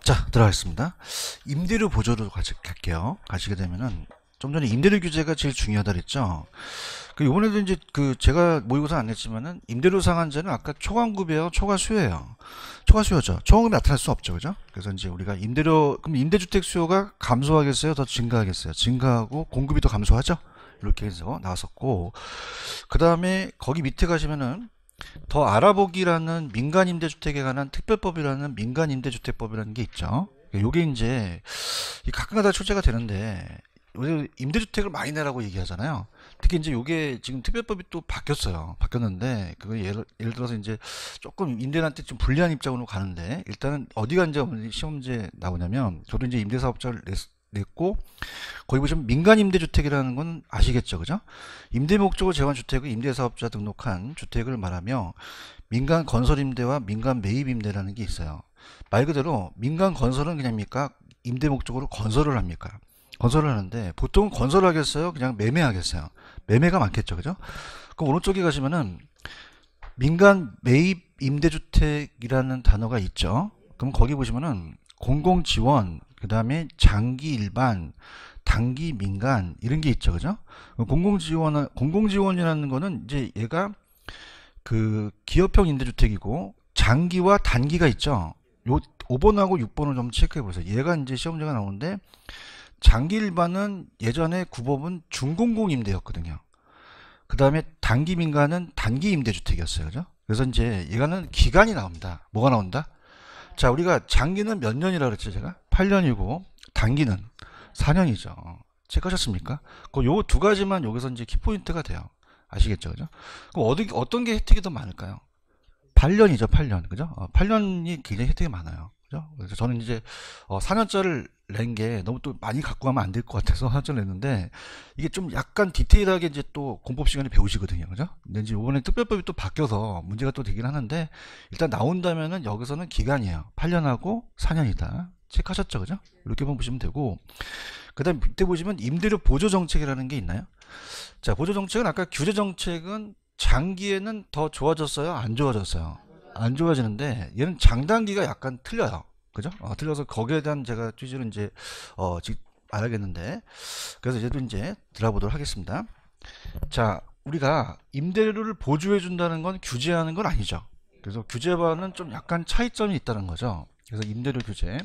자, 들어가겠습니다. 임대료 보조로 갈게요. 가시게 되면은 좀 전에 임대료 규제가 제일 중요하다 그랬죠. 이번에도 이제 제가 모의고사 안 냈지만은 임대료 상한제는 아까 초과구배요, 초과수요예요. 초과수요죠. 초과구배 나타날 수 없죠, 그죠? 그래서 이제 우리가 그럼 임대주택 수요가 감소하겠어요, 더 증가하겠어요? 증가하고 공급이 더 감소하죠. 이렇게 해서 나왔었고, 그 다음에 거기 밑에 가시면은 더 알아보기라는 민간임대주택에 관한 특별법이라는 민간임대주택법이라는 게 있죠. 요게 이제 가끔가다 출제가 되는데 요새 임대주택을 많이 내라고 얘기하잖아요. 특히 이제 요게 지금 특별법이 또 바뀌었어요. 바뀌었는데 그거 예를 들어서 이제 조금 임대인한테 좀 불리한 입장으로 가는데 일단은 어디가 이제 시험제 나오냐면 저도 이제 임대사업자를 냈고 거기 보시면 민간임대주택이라는 건 아시겠죠, 그죠? 임대목적으로 제한주택은 임대사업자 등록한 주택을 말하며 민간 건설임대와 민간 매입임대라는 게 있어요. 말 그대로 민간 건설은 그냥입니까? 임대목적으로 건설을 합니까? 건설을 하는데 보통 건설하겠어요? 그냥 매매하겠어요? 매매가 많겠죠, 그죠? 그럼 오른쪽에 가시면은 민간 매입 임대주택이라는 단어가 있죠. 그럼 거기 보시면은 공공지원, 그 다음에 장기 일반, 단기 민간 이런 게 있죠, 그죠? 공공지원이라는 거는 이제 얘가 기업형 임대주택이고 장기와 단기가 있죠. 요 5번하고 6번을 좀 체크해 보세요. 얘가 이제 시험제가 나오는데 장기 일반은 예전에 구법은 준공공 임대였거든요. 그 다음에 단기 민간은 단기 임대주택이었어요, 그죠? 그래서 이제 얘가는 기간이 나옵니다. 뭐가 나온다? 자, 우리가 장기는 몇 년이라고 그랬죠, 제가? 8년이고, 단기는 4년이죠. 체크하셨습니까? 요 두 가지만 여기서 이제 키포인트가 돼요. 아시겠죠, 그죠? 그럼 어떤 게 혜택이 더 많을까요? 8년이죠, 8년. 그죠? 8년이 굉장히 혜택이 많아요. 그죠? 그래서 저는 이제 4년짜리를 낸 게 너무 또 많이 갖고 가면 안 될 것 같아서 4년짜리 냈는데 이게 좀 약간 디테일하게 이제 또 공법 시간에 배우시거든요. 그죠? 근데 이제 이번에 특별법이 또 바뀌어서 문제가 또 되긴 하는데 일단 나온다면은 여기서는 기간이에요. 8년하고 4년이다. 체크하셨죠? 그죠? 이렇게만 보시면 되고 그 다음 밑에 보시면 임대료 보조 정책이라는 게 있나요? 자, 보조 정책은 아까 규제 정책은 장기에는 더 좋아졌어요? 안 좋아졌어요? 안 좋아지는데 얘는 장단기가 약간 틀려요. 그죠? 틀려서 거기에 대한 제가 취지를 이제 알아야겠는데 그래서 얘도 이제 들어보도록 하겠습니다. 자, 우리가 임대료를 보조해 준다는 건 규제하는 건 아니죠. 그래서 규제와는 좀 약간 차이점이 있다는 거죠. 그래서 임대료 규제,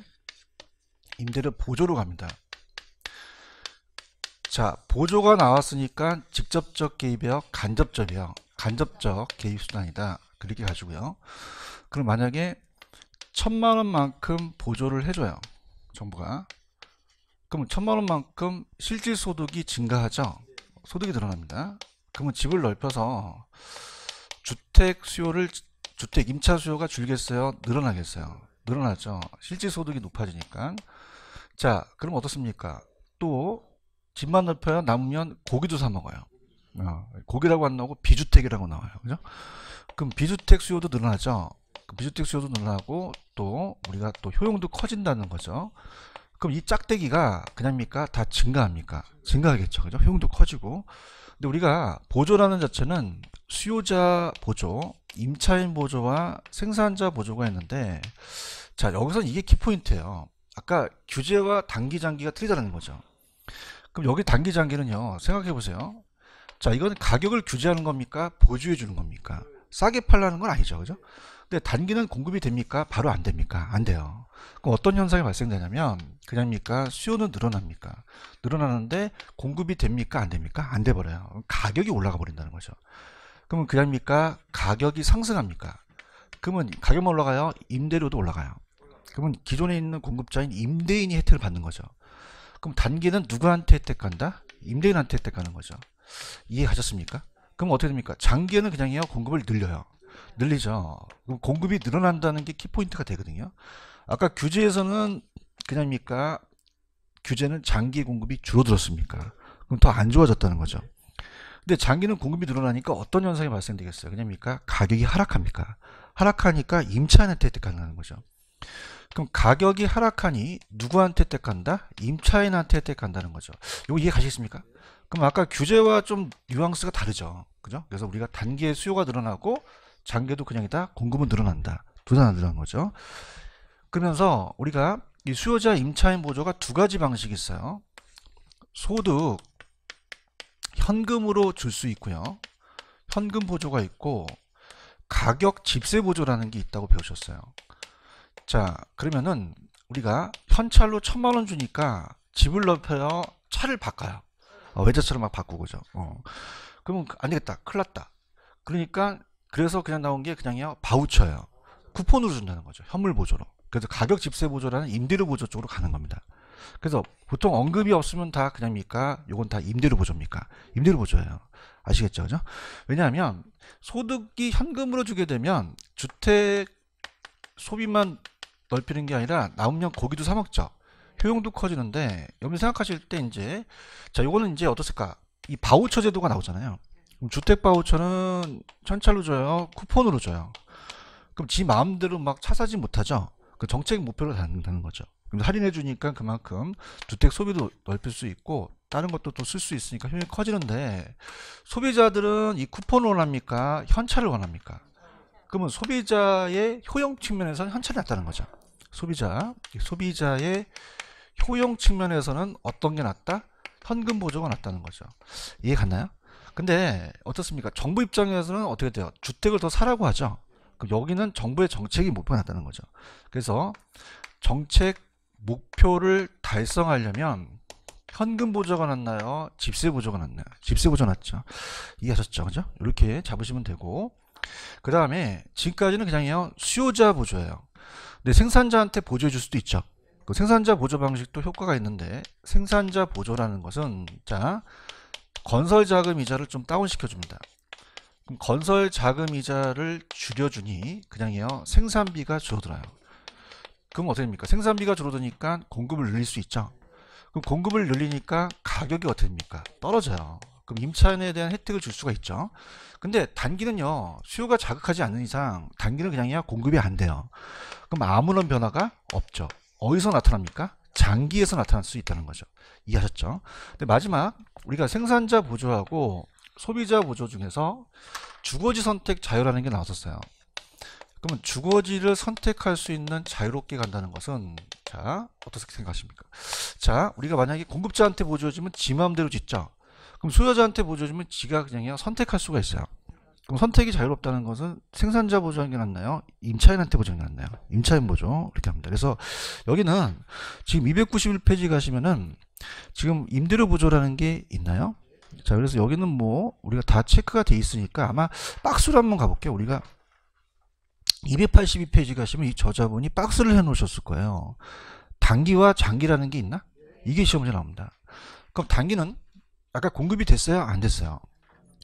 임대료 보조로 갑니다. 자, 보조가 나왔으니까 직접적 개입이요, 간접적이요. 간접적 개입 수단이다. 그렇게 가지고요. 그럼 만약에 1,000만원만큼 보조를 해줘요, 정부가. 그러면 1,000만원만큼 실질 소득이 증가하죠. 소득이 늘어납니다. 그러면 집을 넓혀서 주택 임차 수요가 줄겠어요? 늘어나겠어요? 늘어나죠. 실질 소득이 높아지니까. 자, 그럼 어떻습니까? 또 집만 넓혀야 남으면 고기도 사 먹어요. 고기라고 안 나오고 비주택이라고 나와요. 그죠? 그럼 비주택 수요도 늘어나죠. 비주택 수요도 늘어나고 또 우리가 또 효용도 커진다는 거죠. 그럼 이 짝대기가 그냥입니까? 다 증가합니까? 증가하겠죠. 그죠? 효용도 커지고. 근데 우리가 보조라는 자체는 수요자 보조, 임차인 보조와 생산자 보조가 있는데 자, 여기서 이게 키포인트예요. 아까 규제와 단기 장기가 틀리다는 거죠. 그럼 여기 단기 장기는요, 생각해 보세요. 자, 이건 가격을 규제하는 겁니까? 보조해 주는 겁니까? 싸게 팔라는 건 아니죠, 그죠? 근데 단기는 공급이 됩니까? 바로 안 됩니까? 안 돼요. 그럼 어떤 현상이 발생되냐면 그냥입니까? 수요는 늘어납니까? 늘어나는데 공급이 됩니까? 안 됩니까? 안 돼 버려요. 가격이 올라가 버린다는 거죠. 그러면 그냥입니까? 가격이 상승합니까? 그러면 가격만 올라가요? 임대료도 올라가요. 그러면 기존에 있는 공급자인 임대인이 혜택을 받는 거죠. 그럼 단기는 누구한테 혜택 간다? 임대인한테 혜택 가는 거죠. 이해하셨습니까? 그럼 어떻게 됩니까? 장기에는 그냥요, 공급을 늘려요. 늘리죠. 그럼 공급이 늘어난다는 게 키포인트가 되거든요. 아까 규제에서는 그냥입니까? 규제는 장기 공급이 줄어들었습니까? 그럼 더 안 좋아졌다는 거죠. 근데 장기는 공급이 늘어나니까 어떤 현상이 발생되겠어요? 그냥입니까? 가격이 하락합니까? 하락하니까 임차인한테 혜택하는 거죠. 그럼 가격이 하락하니 누구한테 혜택한다? 임차인한테 혜택한다는 거죠. 이거 이해 가시겠습니까? 그럼 아까 규제와 좀 뉘앙스가 다르죠. 그죠? 그래서 우리가 단기에 수요가 늘어나고 장기에도 그냥이다 공급은 늘어난다. 두 단어 늘어난 거죠. 그러면서 우리가 이 수요자 임차인 보조가 두 가지 방식이 있어요. 소득 현금으로 줄 수 있고요. 현금 보조가 있고 가격 집세 보조라는 게 있다고 배우셨어요. 자, 그러면은 우리가 현찰로 1,000만 원 주니까 집을 넓혀요. 차를 바꿔요. 외제차로 막 바꾸고 그죠. 그러면 안 되겠다. 큰일 났다. 그러니까 그래서 그냥 나온 게 그냥요 바우처예요. 쿠폰으로 준다는 거죠. 현물 보조로. 그래서 가격 집세 보조라는 임대료 보조 쪽으로 가는 겁니다. 그래서 보통 언급이 없으면 다 그냥입니까? 요건 다 임대료 보조입니까? 임대료 보조예요. 아시겠죠? 그죠? 왜냐하면 소득이 현금으로 주게 되면 주택 소비만 넓히는 게 아니라 남으면 고기도 사 먹죠. 효용도 커지는데 여러분 생각하실 때 이제 자 요거는 이제 어떻을까? 이 바우처 제도가 나오잖아요. 그럼 주택 바우처는 현찰로 줘요? 쿠폰으로 줘요? 그럼 지 마음대로 막 차 사지 못하죠. 그 정책 목표로 다는다는 거죠. 그럼 할인해 주니까 그만큼 주택 소비도 넓힐 수 있고 다른 것도 또 쓸 수 있으니까 효용이 커지는데 소비자들은 이 쿠폰을 원합니까? 현찰을 원합니까? 그러면 소비자의 효용 측면에서는 현찰이 낫다는 거죠. 소비자의 효용 측면에서는 어떤 게 낫다? 현금 보조가 낫다는 거죠. 이해 갔나요? 근데 어떻습니까? 정부 입장에서는 어떻게 돼요? 주택을 더 사라고 하죠. 그럼 여기는 정부의 정책이 목표가 낫다는 거죠. 그래서 정책 목표를 달성하려면 현금 보조가 낫나요? 집세 보조가 낫나요? 집세 보조 낫죠. 이해하셨죠? 그죠? 이렇게 잡으시면 되고 그 다음에 지금까지는 그냥요 수요자 보조예요. 근데 생산자한테 보조해 줄 수도 있죠. 그 생산자 보조 방식도 효과가 있는데 생산자 보조라는 것은 자 건설 자금 이자를 좀 다운시켜 줍니다. 그럼 건설 자금 이자를 줄여주니 그냥요 생산비가 줄어들어요. 그럼 어떻게 됩니까? 생산비가 줄어드니까 공급을 늘릴 수 있죠. 그럼 공급을 늘리니까 가격이 어떻게 됩니까? 떨어져요. 그럼 임차인에 대한 혜택을 줄 수가 있죠. 근데 단기는요 수요가 자극하지 않는 이상 단기는 그냥요 공급이 안 돼요. 그럼 아무런 변화가 없죠. 어디서 나타납니까? 장기에서 나타날 수 있다는 거죠. 이해하셨죠? 근데 마지막 우리가 생산자 보조하고 소비자 보조 중에서 주거지 선택 자유라는 게 나왔었어요. 그러면 주거지를 선택할 수 있는 자유롭게 간다는 것은 자 어떻게 생각하십니까? 자 우리가 만약에 공급자한테 보조해주면 지 마음대로 짓죠. 그럼 소유자한테 보조해주면 지가 그냥 선택할 수가 있어요. 그럼 선택이 자유롭다는 것은 생산자 보조하는 게 낫나요? 임차인한테 보조하는 게 낫나요? 임차인 보조 이렇게 합니다. 그래서 여기는 지금 291페이지 가시면은 지금 임대료 보조라는 게 있나요? 자 그래서 여기는 뭐 우리가 다 체크가 돼 있으니까 아마 박스로 한번 가볼게요. 우리가 282페이지 가시면 이 저자분이 박스를 해 놓으셨을 거예요. 단기와 장기라는 게 있나? 이게 시험 문제 나옵니다. 그럼 단기는 아까 공급이 됐어요? 안 됐어요?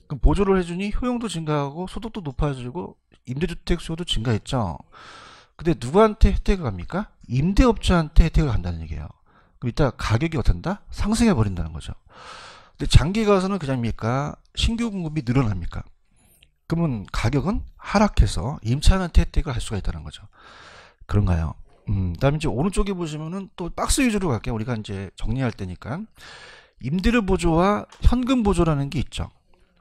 그럼 보조를 해주니 효용도 증가하고 소득도 높아지고 임대주택 수요도 증가했죠. 근데 누구한테 혜택을 갑니까? 임대업자한테 혜택을 간다는 얘기예요. 그럼 이따 가격이 어떤다? 상승해 버린다는 거죠. 근데 장기 가서는 그냥입니까? 신규 공급이 늘어납니까? 그러면 가격은 하락해서 임차인한테 혜택을 할 수가 있다는 거죠. 그런가요? 그다음에 이제 오른쪽에 보시면은 또 박스 위주로 갈게요. 우리가 이제 정리할 때니까 임대료 보조와 현금 보조라는 게 있죠.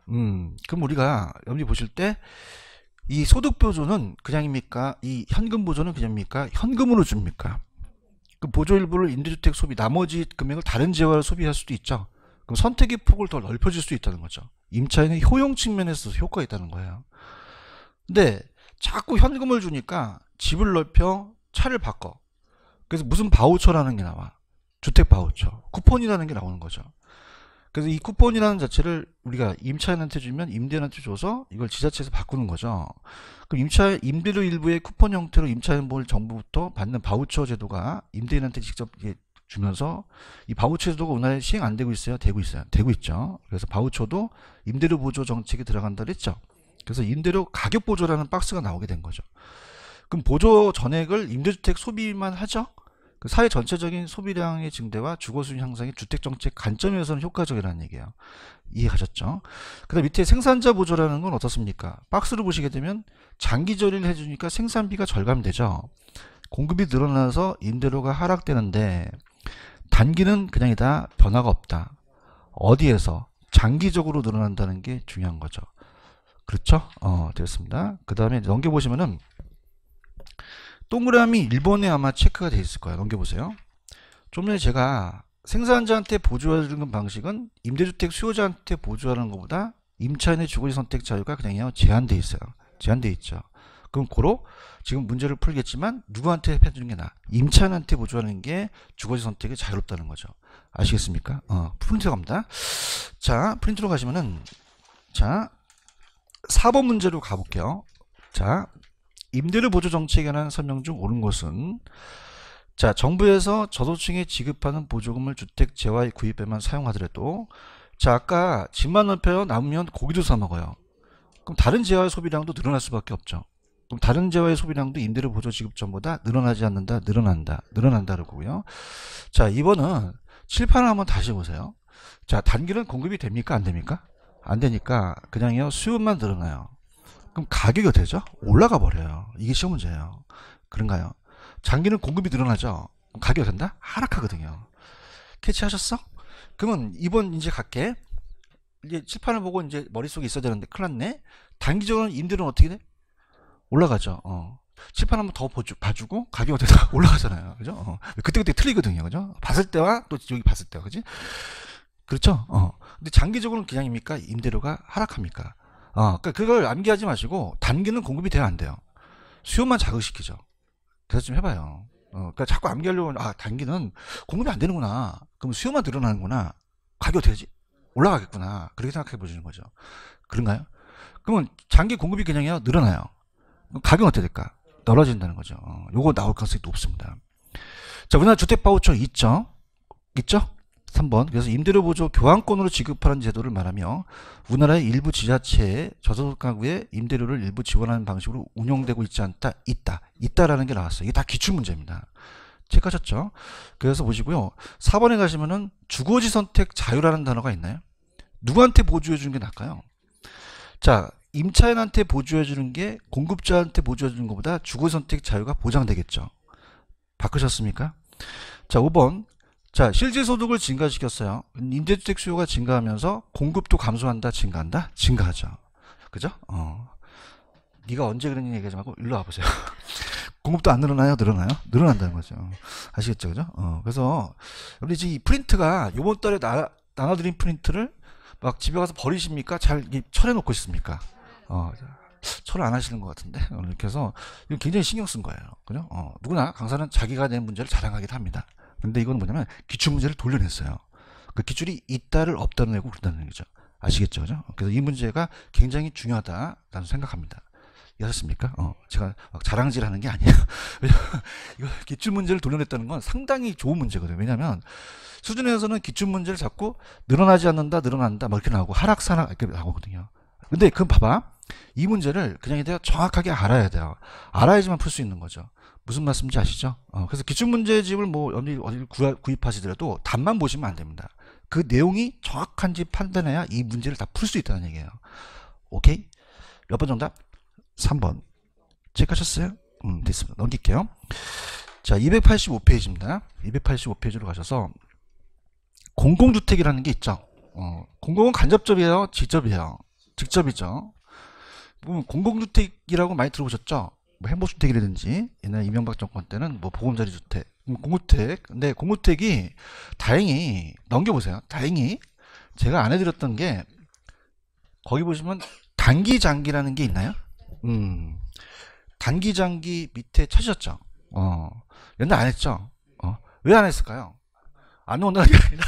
그럼 우리가 여기 보실 때 이 소득 보조는 그냥입니까? 이 현금 보조는 그냥입니까? 현금으로 줍니까? 그 보조 일부를 임대주택 소비 나머지 금액을 다른 재화로 소비할 수도 있죠. 그럼 선택의 폭을 더 넓혀질 수 있다는 거죠. 임차인의 효용 측면에서 효과가 있다는 거예요. 근데 자꾸 현금을 주니까 집을 넓혀 차를 바꿔. 그래서 무슨 바우처라는 게 나와. 주택 바우처. 쿠폰이라는 게 나오는 거죠. 그래서 이 쿠폰이라는 자체를 우리가 임차인한테 주면 임대인한테 줘서 이걸 지자체에서 바꾸는 거죠. 그럼 임대료 일부의 쿠폰 형태로 임차인을 정부부터 받는 바우처 제도가 임대인한테 직접 주면서 이 바우처 제도가 우리나라에 시행 안 되고 있어요? 되고 있어요? 되고 있죠. 그래서 바우처도 임대료 보조 정책에 들어간다 그랬죠. 그래서 임대료 가격 보조라는 박스가 나오게 된 거죠. 그럼 보조 전액을 임대주택 소비만 하죠? 그 사회 전체적인 소비량의 증대와 주거수요 향상이 주택정책 관점에서는 효과적이라는 얘기예요. 이해하셨죠? 그 다음 밑에 생산자 보조라는 건 어떻습니까? 박스를 보시게 되면 장기 절이를 해주니까 생산비가 절감되죠. 공급이 늘어나서 임대료가 하락되는데 단기는 그냥이다 변화가 없다. 어디에서? 장기적으로 늘어난다는 게 중요한 거죠. 그렇죠? 됐습니다. 그 다음에 넘겨보시면은 동그라미 1번에 아마 체크가 돼 있을 거예요. 넘겨보세요. 좀 전에 제가 생산자한테 보조해주는 방식은 임대주택 수요자한테 보조하는 것보다 임차인의 주거지 선택 자유가 그냥요 제한돼 있어요. 제한돼 있죠. 그럼 고로 지금 문제를 풀겠지만 누구한테 해주는 게 나아? 임차인한테 보조하는 게 주거지 선택이 자유롭다는 거죠. 아시겠습니까? 프린트로 갑니다. 자, 프린트로 가시면은 자 4번 문제로 가볼게요. 자, 임대료 보조 정책에 관한 설명 중 옳은 것은 자, 정부에서 저소득층에 지급하는 보조금을 주택 재화 구입에만 사용하더라도 자, 아까 집만 넓혀요 남으면 고기도 사 먹어요. 그럼 다른 재화의 소비량도 늘어날 수밖에 없죠. 그럼 다른 재화의 소비량도 임대료 보조 지급 전보다 늘어나지 않는다, 늘어난다 그러고요. 자, 이번은 칠판을 한번 다시 보세요. 자, 단기는 공급이 됩니까, 안 됩니까? 안 되니까 그냥요 수요만 늘어나요. 그럼 가격이 어떻게 되죠? 올라가 버려요. 이게 시험 문제예요. 그런가요? 장기는 공급이 늘어나죠. 그럼 가격이 된다? 하락하거든요. 캐치하셨어? 그러면 이번 이제 갈게. 이제 칠판을 보고 이제 머릿속에 있어야 되는데 큰일 났네. 단기적으로는 임대료는 어떻게 돼? 올라가죠. 칠판 한번 더 봐주고 가격이 어떻게 올라가잖아요. 그죠? 그때그때 틀리거든요. 그죠? 봤을 때와 또 여기 봤을 때와 그지? 그렇죠? 근데 장기적으로는 그냥입니까? 임대료가 하락합니까? 그러니까 그걸 암기하지 마시고 단기는 공급이 돼야 안 돼요. 수요만 자극시키죠. 그래서 좀 해봐요. 그러니까 자꾸 암기하려고 단기는 공급이 안 되는구나. 그럼 수요만 늘어나는구나. 가격 어떻게 되지? 올라가겠구나. 그렇게 생각해 보시는 거죠. 그런가요? 그러면 장기 공급이 그냥요 늘어나요. 그럼 가격은 어떻게 될까? 떨어진다는 거죠. 요거 나올 가능성이 높습니다. 자, 우리나라 주택 바우처 있죠? 있죠? 3번. 그래서 임대료 보조 교환권으로 지급하는 제도를 말하며 우리나라의 일부 지자체에 저소득 가구에 임대료를 일부 지원하는 방식으로 운영되고 있지 않다. 있다라는 게 나왔어요. 이게 다 기출 문제입니다. 체크하셨죠? 그래서 보시고요. 4번에 가시면은 주거지 선택 자유라는 단어가 있나요? 누구한테 보조해 주는 게 나을까요? 자, 임차인한테 보조해 주는 게 공급자한테 보조해 주는 것보다 주거지 선택 자유가 보장되겠죠. 바꾸셨습니까? 자, 5번. 자, 실질 소득을 증가시켰어요. 임대주택 수요가 증가하면서 공급도 감소한다, 증가한다? 증가하죠. 그죠? 네가 언제 그랬니 얘기하지 말고 일로 와보세요. 공급도 안 늘어나요? 늘어나요? 늘어난다는 거죠. 아시겠죠? 그죠? 그래서 우리 지금 이 프린트가 요번 달에 나눠드린 프린트를 막 집에 가서 버리십니까? 잘 철해놓고 있습니까? 철을 안 하시는 것 같은데 이렇게 해서 이거 굉장히 신경 쓴 거예요. 그죠? 누구나 강사는 자기가 낸 문제를 자랑하기도 합니다. 근데 이건 뭐냐면 기출 문제를 돌려냈어요. 그 기출이 있다를 없다를 내고 그런다는 얘기죠. 아시겠죠? 그죠? 그래서 이 문제가 굉장히 중요하다라는 생각합니다. 이해하셨습니까? 제가 막 자랑질 하는 게 아니에요. 이거 기출 문제를 돌려냈다는 건 상당히 좋은 문제거든요. 왜냐하면 수준에서는 기출 문제를 자꾸 늘어나지 않는다, 늘어난다, 막 이렇게 나오고 하락사락 이렇게 나오거든요. 근데 그럼 봐봐. 이 문제를 그냥 내가 정확하게 알아야 돼요. 알아야지만 풀 수 있는 거죠. 무슨 말씀인지 아시죠? 그래서 기출문제집을 뭐 어디 구입하시더라도 답만 보시면 안 됩니다. 그 내용이 정확한지 판단해야 이 문제를 다 풀 수 있다는 얘기예요. 오케이? 몇 번 정답? 3번. 체크하셨어요? 됐습니다. 넘길게요. 자, 285페이지입니다. 285페이지로 가셔서 공공주택이라는 게 있죠. 공공은 간접적이에요? 직접이에요? 직접이죠. 공공주택이라고 많이 들어보셨죠? 뭐 행복주택이라든지 옛날 이명박 정권 때는 뭐 보금자리 주택, 공주택. 근데 공주택이 다행히 넘겨보세요. 다행히 제가 안 해드렸던 게 거기 보시면 단기장기라는 게 있나요? 단기장기 밑에 찾으셨죠? 옛날 안 했죠? 왜 안 했을까요? 안 나온다는 게 아니라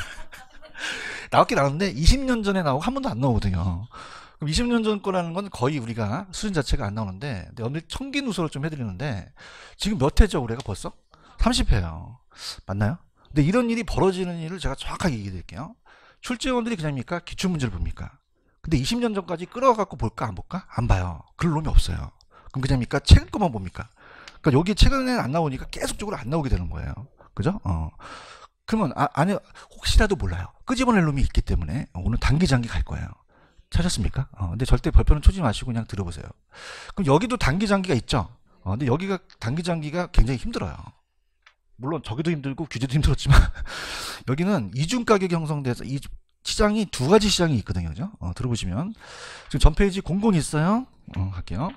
나왔긴 나왔는데 20년 전에 나오고 한 번도 안 나오거든요. 그럼 20년 전 거라는 건 거의 우리가 수준 자체가 안 나오는데 오늘 청기 누설을 좀 해드리는데 지금 몇 회죠 올해가 벌써? 30회요. 맞나요? 근데 이런 일이 벌어지는 일을 제가 정확하게 얘기해 드릴게요. 출제원들이 그냥입니까? 기출문제를 봅니까? 근데 20년 전까지 끌어갖고 볼까 안 볼까? 안 봐요. 그럴 놈이 없어요. 그럼 그냥입니까? 최근 것만 봅니까? 그러니까 여기 최근에 안 나오니까 계속적으로 안 나오게 되는 거예요. 그죠? 그러면 안에 혹시라도 몰라요. 끄집어낼 놈이 있기 때문에 오늘 단기장기 갈 거예요. 찾았습니까? 근데 절대 별표는 초지 마시고 그냥 들어보세요. 그럼 여기도 단기장기가 있죠? 근데 여기가 단기장기가 굉장히 힘들어요. 물론 저기도 힘들고 규제도 힘들었지만 여기는 이중 가격이 형성돼서 이 시장이 두 가지 시장이 있거든요. 그죠? 들어보시면 지금 전 페이지 00 있어요. 갈게요.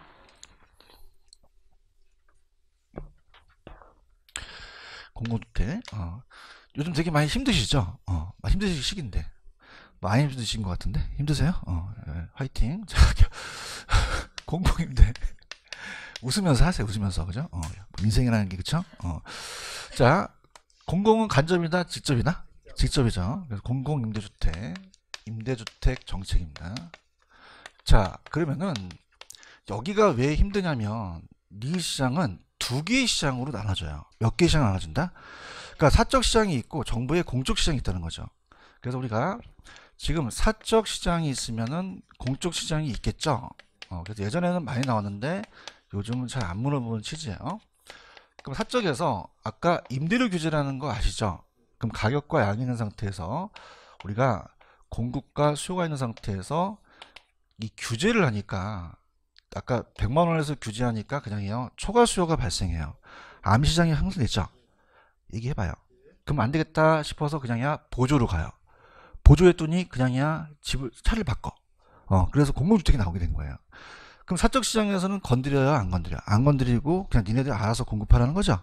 공공주택. 요즘 되게 많이 힘드시죠? 많이 힘드실 시기인데. 많이 힘드신 것 같은데? 힘드세요? 예, 화이팅. 자, 공공임대. 웃으면서 하세요, 웃으면서. 그죠? 인생이라는 게, 그쵸? 자, 공공은 간접이다, 직접이다? 직접이죠. 그래서 공공임대주택, 임대주택 정책입니다. 자, 그러면은, 여기가 왜 힘드냐면, 이 시장은 두 개의 시장으로 나눠져요. 몇 개의 시장 나눠진다? 그러니까 사적 시장이 있고 정부의 공적 시장이 있다는 거죠. 그래서 우리가 지금 사적 시장이 있으면은 공적 시장이 있겠죠. 그래서 예전에는 많이 나왔는데 요즘은 잘 안 물어보는 취지예요. 그럼 사적에서 아까 임대료 규제라는 거 아시죠? 그럼 가격과 양이 있는 상태에서 우리가 공급과 수요가 있는 상태에서 이 규제를 하니까 아까 100만 원에서 규제하니까 그냥요 초과 수요가 발생해요. 암시장이 형성됐죠. 얘기해봐요. 그럼 안 되겠다 싶어서 그냥야 보조로 가요. 보조했더니 그냥야 집을 차를 바꿔. 그래서 공공주택이 나오게 된 거예요. 그럼 사적 시장에서는 건드려요, 안 건드려? 안 건드리고 그냥 니네들 알아서 공급하라는 거죠.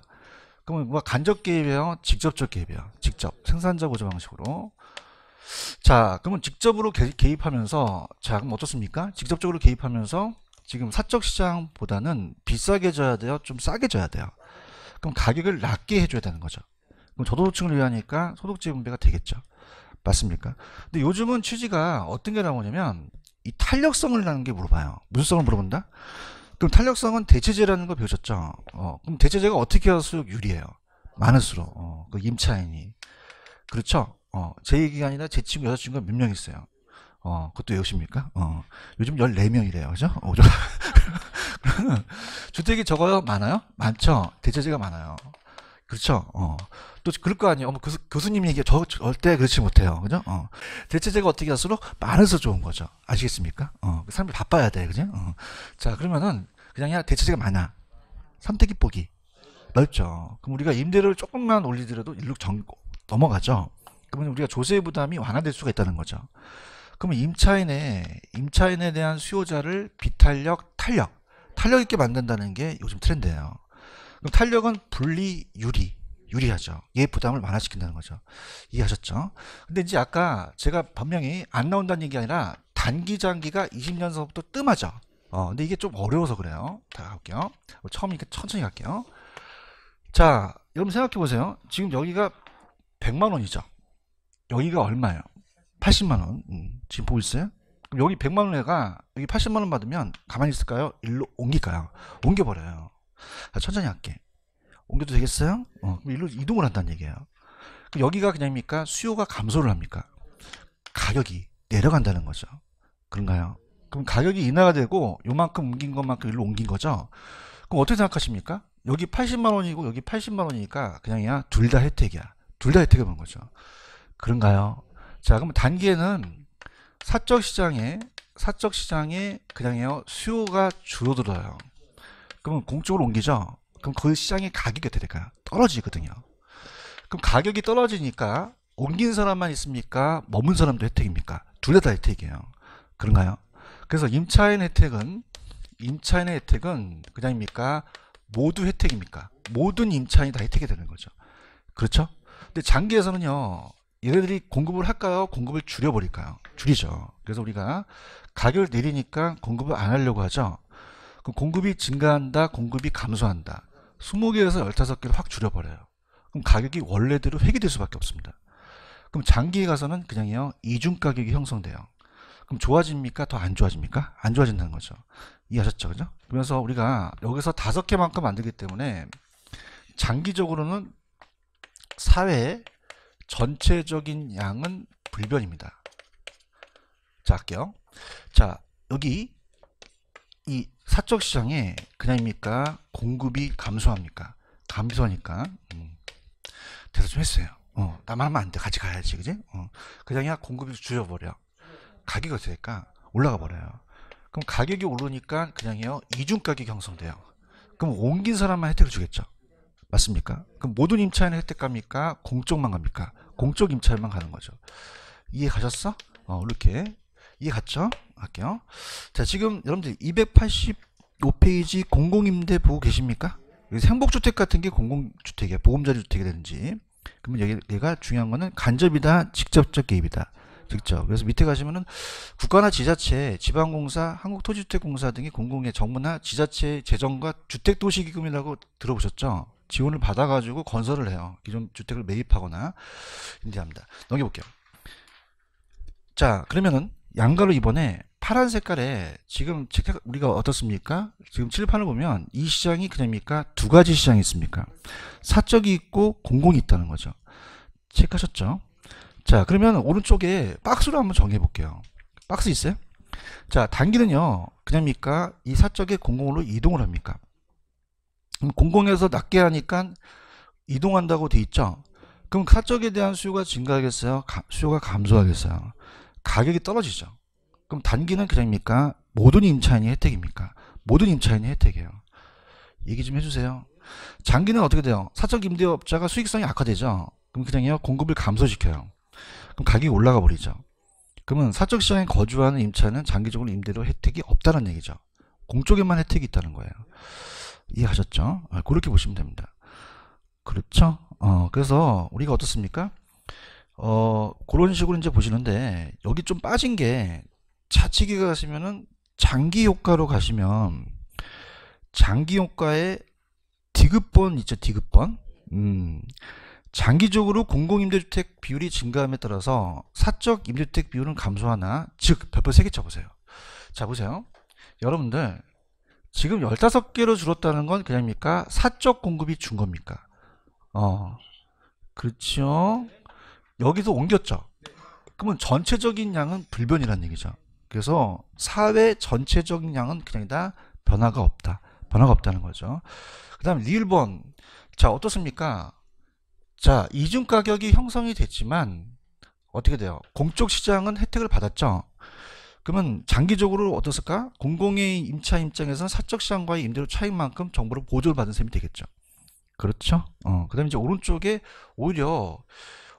그러면 뭐 간접 개입이에요, 직접적 개입이에요. 직접 생산자 보조 방식으로. 자, 그러면 직접으로 개입하면서 자, 그럼 어떻습니까? 직접적으로 개입하면서 지금 사적 시장보다는 비싸게 줘야 돼요, 좀 싸게 줘야 돼요. 그럼 가격을 낮게 해줘야 되는 거죠. 그럼 저소득층을 위하니까 소득주의 분배가 되겠죠. 맞습니까? 근데 요즘은 취지가 어떤 게 나오냐면 이 탄력성을 라는 게 물어봐요. 무슨 성을 물어본다? 그럼 탄력성은 대체제라는 거 배우셨죠? 그럼 대체제가 어떻게 할수록 유리해요? 많을수록. 그 임차인이. 그렇죠? 제 얘기가 아니라 제 친구 여자친구가 몇 명 있어요. 그것도 외우십니까? 요즘 14명이래요. 그죠? 주택이 적어요? 많아요? 많죠? 대체제가 많아요. 그렇죠? 또 그럴 거 아니에요. 교수님 얘기 저 절대 그렇지 못해요. 그죠? 대체제가 어떻게 할수록 많아서 좋은 거죠. 아시겠습니까? 사람들이 바빠야 돼. 그죠? 자, 그러면은 그냥 대체제가 많아. 선택의 폭이 넓죠. 그럼 우리가 임대료를 조금만 올리더라도 일로 넘어가죠. 그러면 우리가 조세 부담이 완화될 수가 있다는 거죠. 그러면 임차인에 대한 수요자를 비탄력, 탄력 있게 만든다는 게 요즘 트렌드예요. 그럼 탄력은 분리 유리하죠. 얘 부담을 완화시킨다는 거죠. 이해하셨죠? 근데 이제 아까 제가 분명히 안 나온다는 얘기 아니라 단기 장기가 20년서부터 뜸하죠. 근데 이게 좀 어려워서 그래요. 다 갈게요. 처음이니까 천천히 갈게요. 자, 여러분 생각해 보세요. 지금 여기가 100만 원이죠. 여기가 얼마예요? 80만 원. 지금 보고 있어요? 그럼 여기 100만 원에가 여기 80만 원 받으면 가만히 있을까요? 일로 옮길까요? 옮겨버려요. 천천히 할게. 옮겨도 되겠어요? 그럼 일로 이동을 한다는 얘기예요. 그럼 여기가 그냥입니까? 수요가 감소를 합니까? 가격이 내려간다는 거죠. 그런가요? 그럼 가격이 인하가 되고 요만큼 옮긴 것만큼 일로 옮긴 거죠. 그럼 어떻게 생각하십니까? 여기 80만 원이고 여기 80만 원이니까 그냥이야 둘 다 혜택이야. 둘 다 혜택이 오는 거죠. 그런가요? 자, 그럼 단기에는 사적 시장에 그냥요 수요가 줄어들어요. 그러면 공적으로 옮기죠. 그럼 그 시장의 가격이 어떻게 될까요? 떨어지거든요. 그럼 가격이 떨어지니까 옮긴 사람만 있습니까? 머문 사람도 혜택입니까? 둘 다 혜택이에요. 그런가요? 그래서 임차인의 혜택은 그냥입니까? 모두 혜택입니까? 모든 임차인이 다 혜택이 되는 거죠. 그렇죠? 근데 장기에서는요. 얘네들이 공급을 할까요? 공급을 줄여버릴까요? 줄이죠. 그래서 우리가 가격을 내리니까 공급을 안 하려고 하죠. 그럼 공급이 증가한다, 공급이 감소한다. 20개에서 15개를 확 줄여버려요. 그럼 가격이 원래대로 회귀될 수밖에 없습니다. 그럼 장기에 가서는 그냥요 이중 가격이 형성돼요. 그럼 좋아집니까? 더 안 좋아집니까? 안 좋아진다는 거죠. 이해하셨죠? 그죠? 그래서 우리가 여기서 5개만큼 만들기 때문에 장기적으로는 사회 전체적인 양은 불변입니다. 자, 할게요. 자, 여기 이 사적 시장에 그냥입니까? 공급이 감소합니까? 감소하니까 대답 좀 했어요. 나만 하면 안 돼. 같이 가야지. 그지? 그냥이야 공급이 줄여버려. 가격이 어떻게 될까? 올라가 버려요. 그럼 가격이 오르니까 그냥이요 이중 가격이 형성돼요. 그럼 옮긴 사람만 혜택을 주겠죠. 맞습니까? 그럼 모든 임차인은 혜택 갑니까? 공적만 갑니까? 공적 임차인만 가는 거죠. 이해 가셨어? 이렇게 이해 갔죠? 할게요. 자, 지금 여러분들 285페이지 공공임대 보고 계십니까? 행복주택 같은 게 공공주택이야. 보금자리 주택이 되는지. 그러면 얘가 중요한 거는 간접이다, 직접적 개입이다. 직접. 그래서 밑에 가시면은 국가나 지자체, 지방공사, 한국토지주택공사 등이 공공의 정부나 지자체 재정과 주택도시기금이라고 들어보셨죠? 지원을 받아가지고 건설을 해요. 기존 주택을 매입하거나 임대합니다. 넘겨볼게요. 자, 그러면은 양가로 이번에 파란 색깔에 지금 우리가 어떻습니까? 지금 칠판을 보면 이 시장이 그냥입니까? 두 가지 시장이 있습니까? 사적이 있고 공공이 있다는 거죠. 체크하셨죠? 자, 그러면 오른쪽에 박스로 한번 정해 볼게요. 박스 있어요? 자, 단기는요, 그냥입니까? 이 사적의 공공으로 이동을 합니까? 그럼 공공에서 낮게 하니까 이동한다고 돼 있죠? 그럼 사적에 대한 수요가 증가하겠어요? 수요가 감소하겠어요? 가격이 떨어지죠? 그럼 단기는 그냥입니까? 모든 임차인이 혜택입니까? 모든 임차인이 혜택이에요. 얘기 좀 해주세요. 장기는 어떻게 돼요? 사적 임대업자가 수익성이 악화되죠? 그럼 그냥요, 공급을 감소시켜요. 그럼 가격이 올라가 버리죠. 그러면 사적 시장에 거주하는 임차인은 장기적으로 임대료 혜택이 없다는 얘기죠. 공적에만 혜택이 있다는 거예요. 이해하셨죠? 그렇게 보시면 됩니다. 그렇죠? 그래서 우리가 어떻습니까? 그런 식으로 이제 보시는데, 여기 좀 빠진 게, 자치기 가시면은 장기 효과로 가시면, 장기 효과에 디귿번 있죠, 디귿번. 장기적으로 공공임대주택 비율이 증가함에 따라서 사적 임대주택 비율은 감소하나, 즉 별표 3개 쳐보세요. 자, 보세요. 여러분들 지금 15개로 줄었다는 건 그냥입니까? 사적 공급이 준 겁니까? 그렇죠. 여기서 옮겼죠. 그러면 전체적인 양은 불변이라는 얘기죠. 그래서 사회 전체적인 양은 그냥 다 변화가 없다. 변화가 없다는 거죠. 그 다음 리을번. 자, 어떻습니까? 자, 이중 가격이 형성이 됐지만 어떻게 돼요? 공적 시장은 혜택을 받았죠. 그러면 장기적으로 어떻을까? 공공의 임차 입장에서는 사적 시장과의 임대료 차익만큼 정부로 보조를 받은 셈이 되겠죠. 그렇죠? 그 다음에 이제 오른쪽에 오히려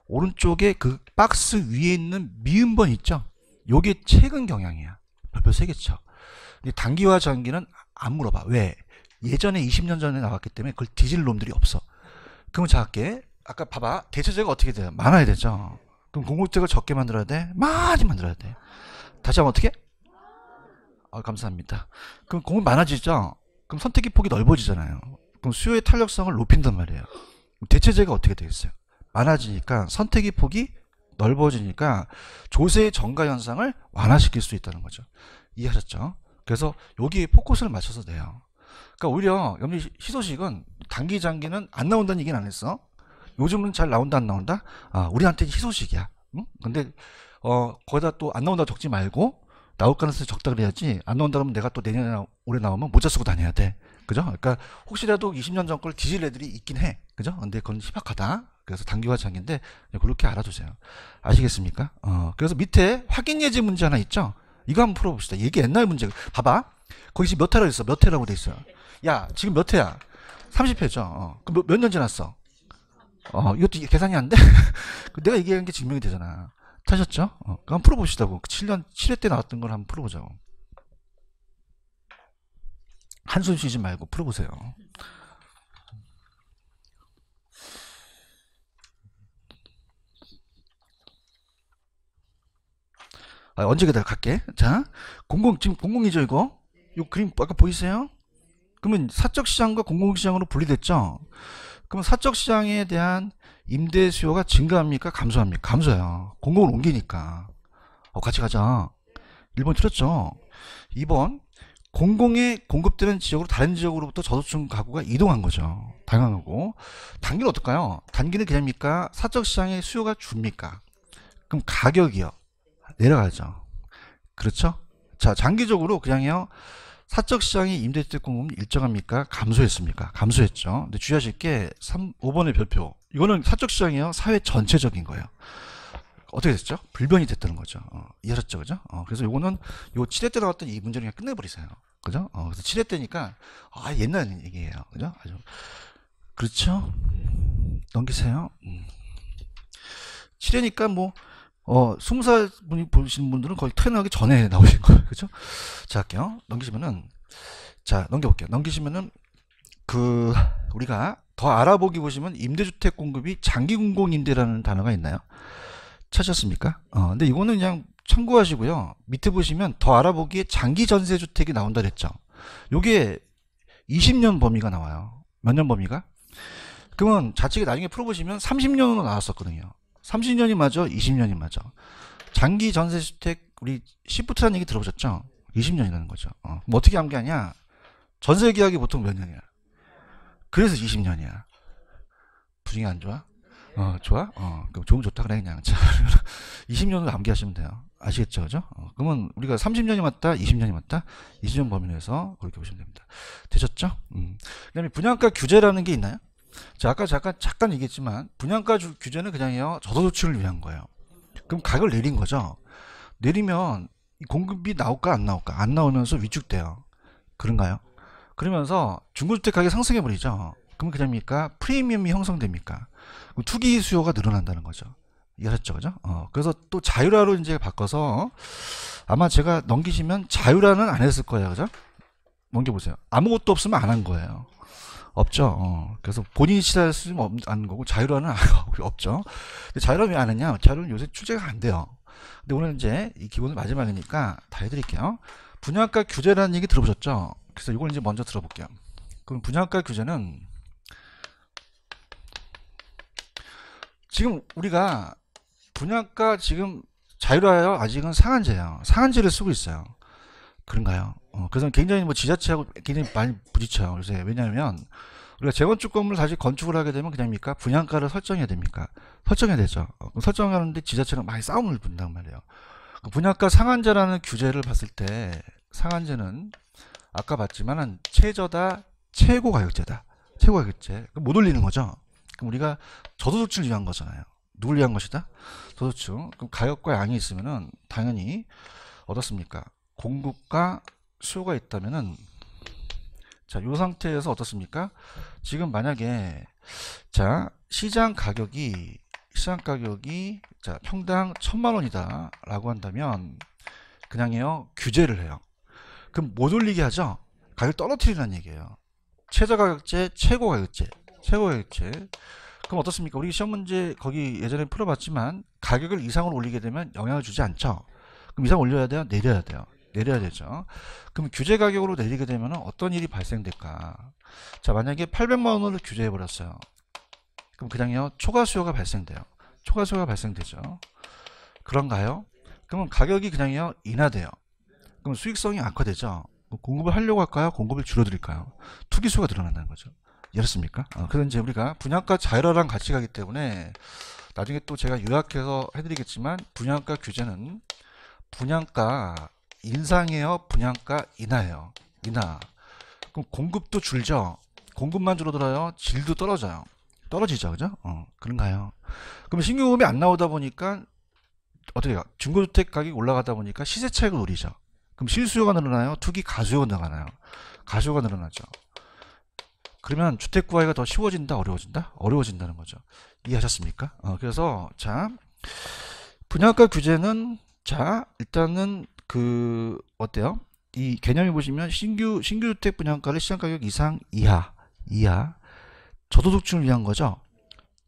오른쪽에 그 박스 위에 있는 미음번 있죠? 요게 최근 경향이야. 별표 3개 쳐. 단기와 장기는 안 물어봐. 왜? 예전에 20년 전에 나왔기 때문에 그걸 뒤질 놈들이 없어. 그러면 작게 아까 봐봐. 대체재가 어떻게 돼요? 많아야 되죠. 그럼 공급주택을 적게 만들어야 돼? 많이 만들어야 돼. 다시 한번 어떻게? 감사합니다. 그럼 공급이 많아지죠? 그럼 선택의 폭이 넓어지잖아요. 그럼 수요의 탄력성을 높인단 말이에요. 대체재가 어떻게 되겠어요? 많아지니까 선택의 폭이 넓어지니까 조세의 정가 현상을 완화시킬 수 있다는 거죠. 이해하셨죠? 그래서 여기에 포커스를 맞춰서 돼요. 그러니까 오히려 여기 희소식은 단기 장기는 안 나온다는 얘기는 안 했어. 요즘은 잘 나온다 안 나온다? 우리한테는 희소식이야. 응? 근데 거기다 또 안 나온다 적지 말고 나올 가능성이 적다 그래야지. 안 나온다 그러면 내가 또 내년에 올해 나오면 모자 쓰고 다녀야 돼. 그죠? 그러니까 혹시라도 20년 전 걸 뒤질 애들이 있긴 해. 그죠? 근데 그건 희박하다. 그래서 단기와 장기인데 그렇게 알아두세요. 아시겠습니까? 그래서 밑에 확인 예제 문제 하나 있죠? 이거 한번 풀어봅시다. 이게 옛날 문제. 봐봐. 거기 지금 몇 회라고 있어? 몇 회라고 돼 있어요? 야, 지금 몇 회야? 30회죠? 그럼 몇 년 지났어? 이것도 계산이 안 돼? 내가 얘기한 게 증명이 되잖아. 타셨죠? 한번 풀어봅시다고. 7회 때 나왔던 걸 한번 풀어보자고. 한숨 쉬지 말고 풀어보세요. 언제 기다려 갈게. 자, 지금 공공이죠, 이거? 이 그림 아까 보이세요? 그러면 사적 시장과 공공 시장으로 분리됐죠? 그럼 사적 시장에 대한 임대 수요가 증가합니까? 감소합니까? 감소해요. 공공을 옮기니까. 같이 가자. 1번 틀렸죠? 2번. 공공에 공급되는 지역으로 다른 지역으로부터 저소득층 가구가 이동한 거죠. 당연하고. 단기는 어떨까요? 단기는 그냥입니까? 사적 시장에 수요가 줍니까? 그럼 가격이요. 내려가죠. 그렇죠? 자, 장기적으로 그냥요. 사적 시장의 임대주택 공급은 일정합니까? 감소했습니까? 감소했죠. 근데 주의하실 게 5번의 별표. 이거는 사적 시장이에요. 사회 전체적인 거예요. 어떻게 됐죠? 불변이 됐다는 거죠. 이해하셨죠? 그죠? 그래서 요거는 요 7회 때 나왔던 이 문제를 그냥 끝내버리세요. 그죠? 그래서 7회 때니까, 옛날 얘기예요. 그죠? 아주. 그렇죠? 넘기세요. 7회니까 뭐, 20살 분이 보시는 분들은 거의 퇴근하기 전에 나오신 거예요. 그죠? 자, 할게요. 넘기시면은, 자, 넘겨볼게요. 넘기시면은, 우리가 더 알아보기 보시면 임대주택 공급이 장기공공임대라는 단어가 있나요? 찾으셨습니까? 근데 이거는 그냥 참고하시고요. 밑에 보시면 더 알아보기에 장기전세주택이 나온다 그랬죠. 요게 20년 범위가 나와요. 몇 년 범위가? 그러면 좌측에 나중에 풀어보시면 30년으로 나왔었거든요. 30년이 맞아? 20년이 맞아? 장기전세주택 우리 시프트라는 얘기 들어보셨죠? 20년이라는 거죠. 그럼 어떻게 암기하냐? 전세계약이 보통 몇 년이야? 그래서 20년이야. 분위기 안 좋아? 좋아? 그럼 좋으면 좋다 그래 그냥. 자, 20년으로 암기하시면 돼요. 아시겠죠? 그죠? 그러면 우리가 30년이 맞다, 20년이 맞다, 20년 범위 내에서 그렇게 보시면 됩니다. 되셨죠? 그 다음에 분양가 규제라는 게 있나요? 자, 아까 잠깐 얘기했지만 분양가 규제는 그냥요 저소득층을 위한 거예요. 그럼 가격을 내린 거죠. 내리면 공급이 나올까 안 나올까? 안 나오면서 위축돼요. 그런가요? 그러면서 중고주택 가격이 상승해 버리죠. 그럼 그냥입니까? 프리미엄이 형성됩니까? 그럼 투기 수요가 늘어난다는 거죠. 이해하셨죠? 그죠? 그래서 또 자율화로 이제 바꿔서 아마 제가 넘기시면 자율화는 안 했을 거예요. 그죠? 넘겨보세요. 아무것도 없으면 안 한 거예요. 없죠. 그래서 본인이 시도할 수는 없는 거고 자율화는 없죠. 근데 자율화 왜 안 했냐? 자율화는 요새 출제가 안 돼요. 근데 오늘 이제 이 기본을 마지막이니까 다 해드릴게요. 분양가 규제라는 얘기 들어보셨죠? 그래서 이걸 이제 먼저 들어볼게요. 그럼 분양가 규제는 지금 우리가 분양가 지금 자율화예요? 아직은 상한제예요. 상한제를 쓰고 있어요. 그런가요? 그래서 굉장히 뭐 지자체하고 굉장히 많이 부딪혀요. 요새 왜냐하면 우리가 재건축 건물 다시 건축을 하게 되면 그냥입니까? 분양가를 설정해야 됩니까? 설정해야 되죠. 설정하는데 지자체랑 많이 싸움을 붙는단 말이에요. 분양가 상한제라는 규제를 봤을 때 상한제는 아까 봤지만은 최저다 최고 가격제다. 최고 가격제. 그럼 못 올리는 거죠. 그럼 우리가 저소득층을 위한 거잖아요. 누굴 위한 것이다? 저소득층. 그럼 가격과 양이 있으면은 당연히 어떻습니까? 공급과 수요가 있다면은 자, 요 상태에서 어떻습니까? 지금 만약에 자, 시장 가격이 자, 평당 1000만 원이다 라고 한다면 그냥요 규제를 해요. 그럼 못 올리게 하죠. 가격 떨어뜨리라는 얘기예요. 최저가격제, 최고가격제. 그럼 어떻습니까? 우리 시험 문제 거기 예전에 풀어봤지만 가격을 이상으로 올리게 되면 영향을 주지 않죠. 그럼 이상 올려야 돼요? 내려야 돼요. 내려야 되죠. 그럼 규제 가격으로 내리게 되면 어떤 일이 발생될까? 자, 만약에 800만 원을 규제해 버렸어요. 그럼 그냥요 초과 수요가 발생돼요. 초과 수요가 발생되죠. 그런가요? 그러면 가격이 그냥요 인하돼요. 그럼 수익성이 악화되죠. 공급을 하려고 할까요? 공급을 줄여드릴까요? 투기 수요가 늘어난다는 거죠. 이해했습니까? 그래서 이제 우리가 분양가 자율화랑 같이 가기 때문에 나중에 또 제가 요약해서 해드리겠지만 분양가 규제는 분양가 인상이에요? 분양가 인하예요? 인하. 그럼 공급도 줄죠? 공급만 줄어들어요? 질도 떨어져요? 떨어지죠, 그죠? 그런가요? 그럼 신규 공급이 안 나오다 보니까 어떻게 해요? 중고주택 가격이 올라가다 보니까 시세 차익을 노리죠. 그럼 실수요가 늘어나요? 투기 가수요가 늘어나요? 가수요가 늘어나죠. 그러면 주택 구하기가 더 쉬워진다, 어려워진다? 어려워진다는 거죠. 이해하셨습니까? 그래서 자 분양가 규제는 자 일단은 그 어때요? 이 개념이 보시면 신규 주택 분양가를 시장가격 이상 이하 저소득층을 위한 거죠.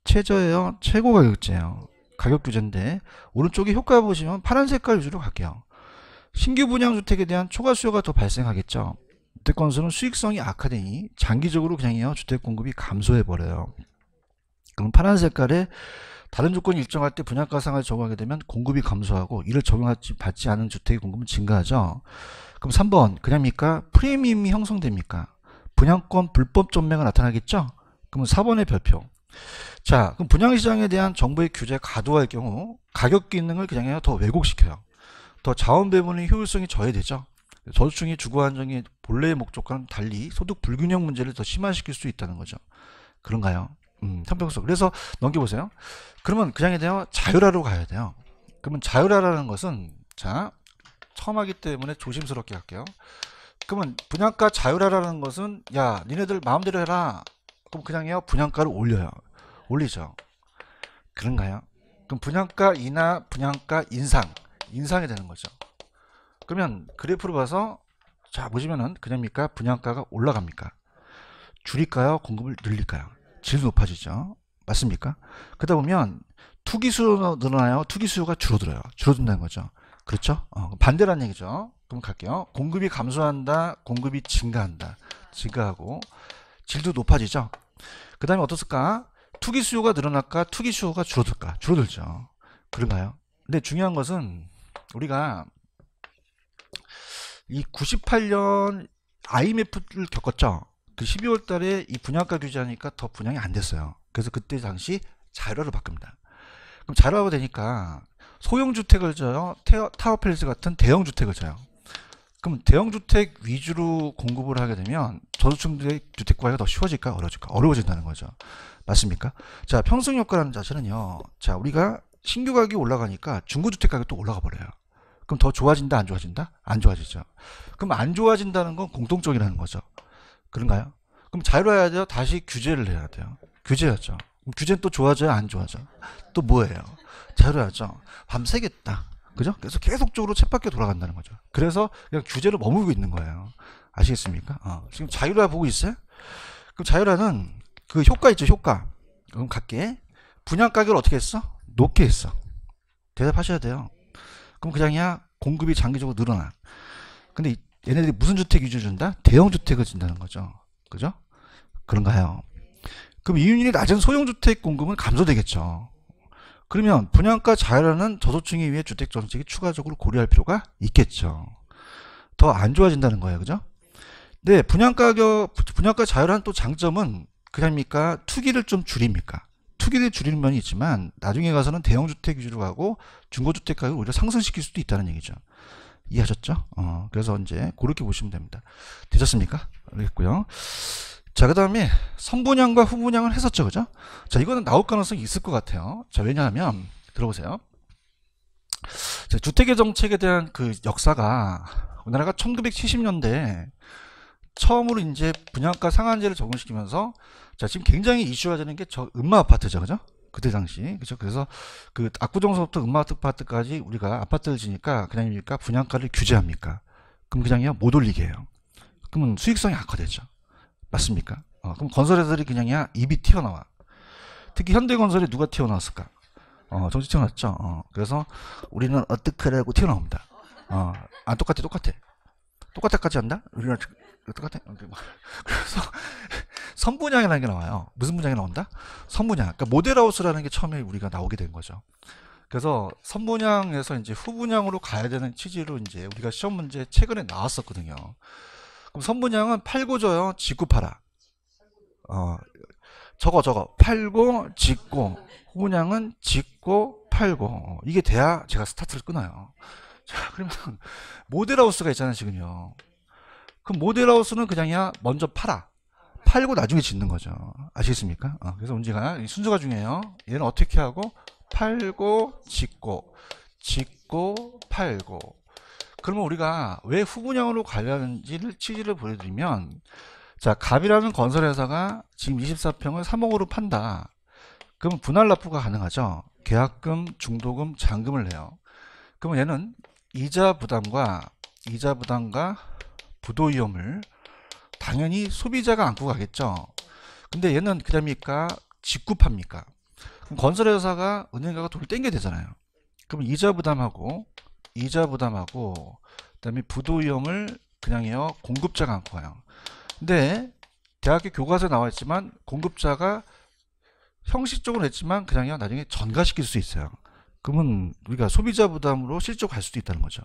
최저예요, 최고 가격제예요. 가격 규제인데 오른쪽에 효과 보시면 파란 색깔 위주로 갈게요. 신규 분양 주택에 대한 초과 수요가 더 발생하겠죠. 주택 건설은 수익성이 악화되니 장기적으로 그냥요 주택 공급이 감소해 버려요. 그럼 파란 색깔에 다른 조건이 일정할 때 분양가 상한을 적용하게 되면 공급이 감소하고 이를 적용받지 않은 주택의 공급은 증가하죠. 그럼 3번 그냥입니까? 프리미엄이 형성됩니까? 분양권 불법 전매가 나타나겠죠? 그러면 4번의 별표. 자, 그럼 분양시장에 대한 정부의 규제 과도할 경우 가격 기능을 그냥 더 왜곡시켜요. 더 자원 배분의 효율성이 저해되죠. 저소득층이 주거 안정의 본래의 목적과는 달리 소득 불균형 문제를 더 심화시킬 수 있다는 거죠. 그런가요? 형평성. 그래서 넘겨보세요. 그러면 그냥에 대한 자율화로 가야 돼요. 그러면 자율화라는 것은 자 처음 하기 때문에 조심스럽게 할게요. 그러면 분양가 자율화라는 것은 야 니네들 마음대로 해라. 그럼 그냥요 분양가를 올리죠. 그런가요? 그럼 분양가 인하, 분양가 인상이 되는 거죠. 그러면 그래프로 봐서 자 보시면은 그냥입니까? 분양가가 올라갑니까? 줄일까요? 공급을 늘릴까요? 질도 높아지죠. 맞습니까? 그러다 보면 투기 수요가 늘어나요? 투기 수요가 줄어들어요. 줄어든다는 거죠. 그렇죠? 반대라는 얘기죠. 그럼 갈게요. 공급이 감소한다. 공급이 증가한다. 증가하고 질도 높아지죠. 그 다음에 어떻을까? 투기 수요가 늘어날까? 투기 수요가 줄어들까? 줄어들죠. 그런가요? 근데 중요한 것은 우리가 이 98년 IMF를 겪었죠. 그 12월 달에 이 분양가 규제하니까 더 분양이 안 됐어요. 그래서 그때 당시 자율화로 바꿉니다. 그럼 자율화가 되니까 소형 주택을 져요. 타워팰리스 같은 대형 주택을 져요. 그럼 대형 주택 위주로 공급을 하게 되면 저소득 주택 구하기가 더 쉬워질까 어려워질까? 어려워진다는 거죠. 맞습니까? 자, 평승 효과라는 자체는요. 자, 우리가 신규 가격이 올라가니까 중고 주택 가격도 올라가 버려요. 그럼 더 좋아진다, 안 좋아진다? 안 좋아지죠. 그럼 안 좋아진다는 건 공통적이라는 거죠. 그런가요? 그럼 자율화해야 돼요? 다시 규제를 해야 돼요. 규제하죠. 그럼 규제는 또 좋아져요? 안 좋아져? 또 뭐예요? 자율화하죠. 밤새겠다. 그죠? 그래서 계속적으로 쳇바퀴 돌아간다는 거죠. 그래서 그냥 규제를 머물고 있는 거예요. 아시겠습니까? 지금 자율화 보고 있어요? 그럼 자율화는 그 효과 있죠, 효과. 그럼 갈게. 분양 가격을 어떻게 했어? 높게 했어. 대답하셔야 돼요. 그럼 그냥이야 공급이 장기적으로 늘어나. 근데 얘네들이 무슨 주택 위주로 준다? 대형 주택을 준다는 거죠. 그죠? 그런가요? 그럼 이윤율이 낮은 소형 주택 공급은 감소되겠죠. 그러면 분양가 자율화는 저소득층에 위해 주택 정책이 추가적으로 고려할 필요가 있겠죠. 더 안 좋아진다는 거예요. 그죠? 네, 분양가 자율화는 또 장점은 그냥입니까? 투기를 좀 줄입니까? 투기를 줄이는 면이 있지만 나중에 가서는 대형 주택 위주로 가고 중고 주택 가격을 오히려 상승시킬 수도 있다는 얘기죠. 이해하셨죠? 그래서 이제 그렇게 보시면 됩니다. 되셨습니까? 알겠고요. 자, 그 다음에 선분양과 후분양을 했었죠. 그죠? 자, 이거는 나올 가능성이 있을 것 같아요. 자, 왜냐하면, 들어보세요. 자, 주택의 정책에 대한 그 역사가 우리나라가 1970년대에 처음으로 이제 분양가 상한제를 적용시키면서 자, 지금 굉장히 이슈화 되는 게 저 음마 아파트죠. 그죠? 그때 당시. 그죠? 그래서 그 압구정서부터 음마 아파트까지 우리가 아파트를 지니까 그냥입니까? 분양가를 규제합니까? 그럼 그냥요? 못 올리게 해요. 그러면 수익성이 악화되죠. 맞습니까? 그럼 건설회사들이 그냥이야 입이 튀어나와. 특히 현대건설에 누가 튀어나왔을까? 정치 튀어나왔죠. 그래서 우리는 어떻게 하라고 튀어나옵니다. 안 똑같아. 똑같아까지 한다? 우리는 똑같아. 그래서 선분양이라는 게 나와요. 무슨 분양이 나온다? 선분양. 그러니까 모델하우스라는 게 처음에 우리가 나오게 된 거죠. 그래서 선분양에서 이제 후분양으로 가야 되는 취지로 이제 우리가 시험 문제 최근에 나왔었거든요. 그럼 선분양은 팔고 줘요, 짓고 팔아. 저거 팔고 짓고, 후분양은 짓고 팔고. 이게 돼야 제가 스타트를 끊어요. 자, 그러면 모델하우스가 있잖아요, 지금요. 그럼 모델하우스는 그냥이야 먼저 팔고 나중에 짓는 거죠. 아시겠습니까? 그래서 문제가 순서가 중요해요. 얘는 어떻게 하고 팔고 짓고 팔고. 그러면 우리가 왜 후분양으로 가려는지를 취지를 보여드리면, 자, 갑이라는 건설회사가 지금 24평을 3억으로 판다. 그러면 분할 납부가 가능하죠. 계약금, 중도금, 잔금을 내요. 그러면 얘는 이자 부담과 부도위험을 당연히 소비자가 안고 가겠죠. 근데 얘는 그다음이니까 직구팝니까? 그럼 건설회사가 은행가가 돈을 땡겨야 되잖아요. 그럼 이자 부담하고 그다음에 부도위험을 그냥요 공급자가 안고 가요. 근데 대학교 교과서에 나와 있지만 공급자가 형식적으로 했지만 그냥요 나중에 전가시킬 수 있어요. 그러면 우리가 소비자 부담으로 실적 갈 수도 있다는 거죠.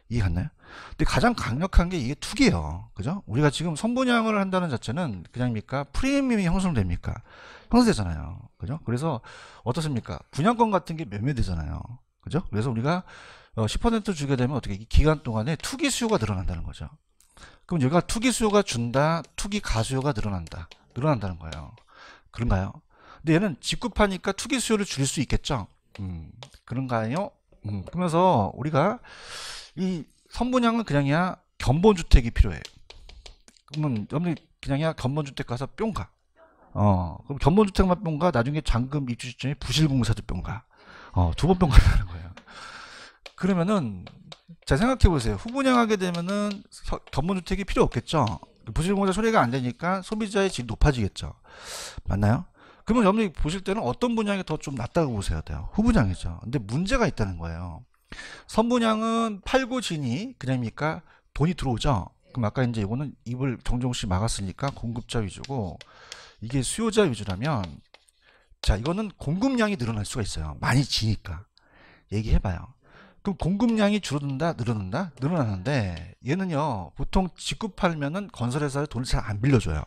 이해 갔나요? 근데 가장 강력한 게 이게 투기예요. 그죠? 우리가 지금 선분양을 한다는 자체는 그냥입니까? 프리미엄이 형성됩니까? 형성되잖아요. 그죠? 그래서 어떻습니까? 분양권 같은 게 매매되잖아요. 그죠? 그래서 우리가 10% 주게 되면 어떻게 이 기간 동안에 투기 수요가 늘어난다는 거죠. 그럼 여기가 투기 수요가 준다, 투기 가수요가 늘어난다는 거예요. 그런가요? 근데 얘는 직구파니까 투기 수요를 줄일 수 있겠죠? 그런가요? 그러면서 우리가 이 선분양은 그냥이야 견본주택이 필요해. 그러면 여러분이 그냥이야 견본주택 가서 뿅 가. 그럼 견본주택만 뿅 가. 나중에 잔금 입주 시점에 부실공사도 뿅 가. 두 번 뿅 간다는 거예요. 그러면은 자 생각해 보세요. 후분양하게 되면은 견본주택이 필요 없겠죠. 부실공사 처리가 안 되니까 소비자의 질이 높아지겠죠. 맞나요? 그러면 여러분이 보실 때는 어떤 분양이 더 좀 낫다고 보셔야 돼요? 후분양이죠. 근데 문제가 있다는 거예요. 선분양은 팔고 지니 그냥입니까? 돈이 들어오죠. 그럼 아까 이제 이거는 입을 정정없이 막았으니까 공급자 위주고, 이게 수요자 위주라면, 자, 이거는 공급량이 늘어날 수가 있어요. 많이 지니까. 얘기해봐요. 그럼 공급량이 줄어든다, 늘어난다? 늘어나는데, 얘는요, 보통 직구 팔면은 건설회사에 돈을 잘 안 빌려줘요.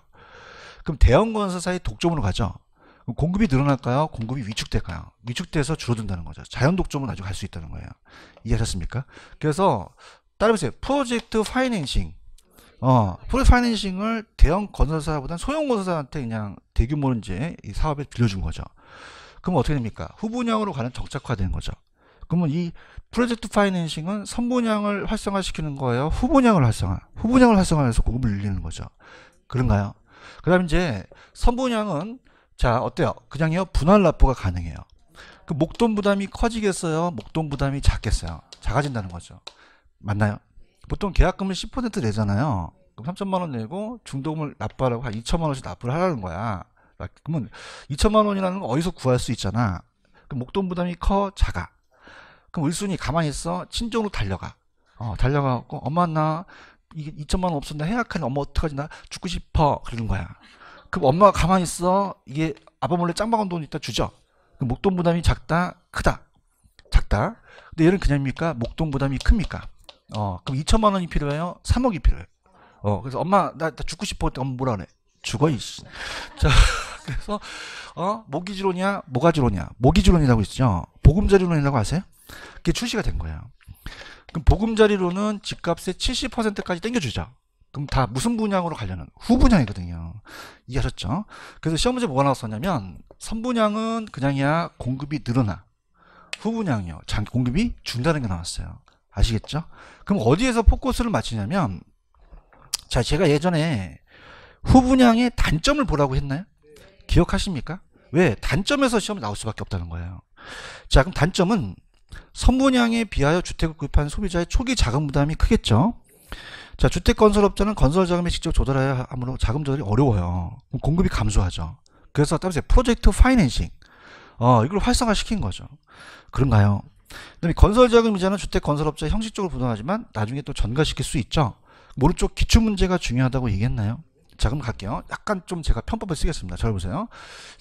그럼 대형 건설사의 독점으로 가죠. 그럼 공급이 늘어날까요? 공급이 위축될까요? 위축돼서 줄어든다는 거죠. 자연 독점으로 나중에 갈 수 있다는 거예요. 이해하셨습니까? 그래서, 따라보세요. 프로젝트 파이낸싱. 프로젝트 파이낸싱을 대형 건설사보다는 소형 건설사한테 그냥 대규모 이제 이 사업에 빌려준 거죠. 그럼 어떻게 됩니까? 후분양으로 가는 정착화되는 거죠. 그러면 이 프로젝트 파이낸싱은 선분양을 활성화시키는 거예요? 후분양을 활성화해서 공급을 늘리는 거죠. 그런가요? 그 다음에 이제 선분양은, 자, 어때요? 그냥요, 분할 납부가 가능해요. 그 목돈 부담이 커지겠어요? 목돈 부담이 작겠어요? 작아진다는 거죠. 맞나요? 보통 계약금을 10% 내잖아요. 그럼 3천만 원 내고 중도금을 납부하라고 한 2천만 원씩 납부를 하라는 거야. 그러면 2천만 원이라는 건 어디서 구할 수 있잖아. 그럼 목돈 부담이 커, 작아. 그럼 을순이 가만히 있어, 친정으로 달려가. 달려가고, 엄마 나 이게 2천만 원 없어, 나 해약하니 엄마 어떡하지, 나 죽고 싶어, 그러는 거야. 그럼 엄마가 가만히 있어, 이게 아빠 몰래 짱 박은 돈 있다 주죠. 그럼 목돈 부담이 작다, 크다, 작다. 근데 얘는 그냥입니까? 목돈 부담이 큽니까? 그럼 2천만 원이 필요해요? 3억이 필요해요. 그래서 엄마 나 죽고 싶어 했더니 엄마 뭐라 그래? 죽어 이씨. 자, 그래서 모기지론이야, 모가지론이야. 모기지론이라고 있죠. 보금자리론이라고 아세요? 그게 출시가 된 거예요. 그럼 보금자리론은 집값의 70%까지 땡겨주죠. 그럼 다 무슨 분양으로 가려는? 후분양이거든요. 이해하셨죠? 그래서 시험 문제 뭐가 나왔었냐면, 선분양은 그냥이야, 공급이 늘어나. 후분양이요, 공급이 준다는 게 나왔어요. 아시겠죠? 그럼 어디에서 포커스를 맞추냐면, 자, 제가 예전에 후분양의 단점을 보라고 했나요? 기억하십니까? 왜? 단점에서 시험이 나올 수밖에 없다는 거예요. 자, 그럼 단점은 선분양에 비하여 주택을 구입한 소비자의 초기 자금 부담이 크겠죠. 자, 주택건설업자는 건설 자금에 직접 조달해야 하므로 자금 조달이 어려워요. 그럼 공급이 감소하죠. 그래서 따라서 프로젝트 파이낸싱, 이걸 활성화시킨 거죠. 그런가요? 그다음에 건설 자금 이자는 주택 건설업자에 형식적으로 부담하지만 나중에 또 전가시킬 수 있죠. 오른쪽 기출 문제가 중요하다고 얘기했나요? 자, 그럼 갈게요. 약간 좀 제가 편법을 쓰겠습니다. 잘 보세요.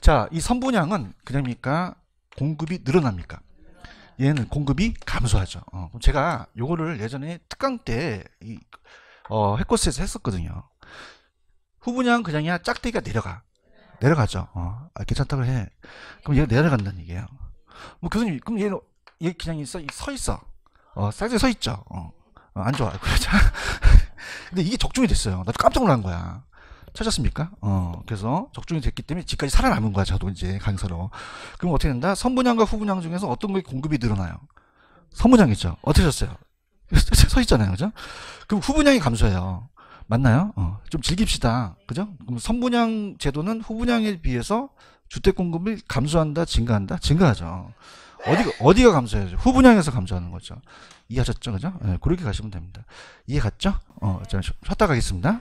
자, 이 선분양은 그냥입니까? 공급이 늘어납니까? 얘는 공급이 감소하죠. 그럼 제가 요거를 예전에 특강 때 해코스에서 했었거든요. 후분양 그냥이야, 짝대기가 내려가죠. 괜찮다고 해. 그럼 얘가 내려간다는 얘기예요. 뭐 교수님, 그럼 얘 그냥 서 있어. 쌀에 서 있죠. 안 좋아. 근데 이게 적중이 됐어요. 나도 깜짝 놀란 거야. 찾았습니까? 그래서 적중이 됐기 때문에 지금까지 살아남은 거야, 저도 이제 강서로. 그럼 어떻게 된다? 선분양과 후분양 중에서 어떤 게 공급이 늘어나요? 선분양이죠. 어떻게 하셨어요? 서 있잖아요, 그죠? 그럼 후분양이 감소해요. 맞나요? 좀 즐깁시다, 그죠? 그럼 선분양 제도는 후분양에 비해서 주택 공급이 감소한다, 증가한다? 증가하죠. 어디가 감소해야죠? 후분양에서 감소하는 거죠. 이해하셨죠, 그죠? 네, 그렇게 가시면 됩니다. 이해 갔죠? 자, 쉬었다 가겠습니다.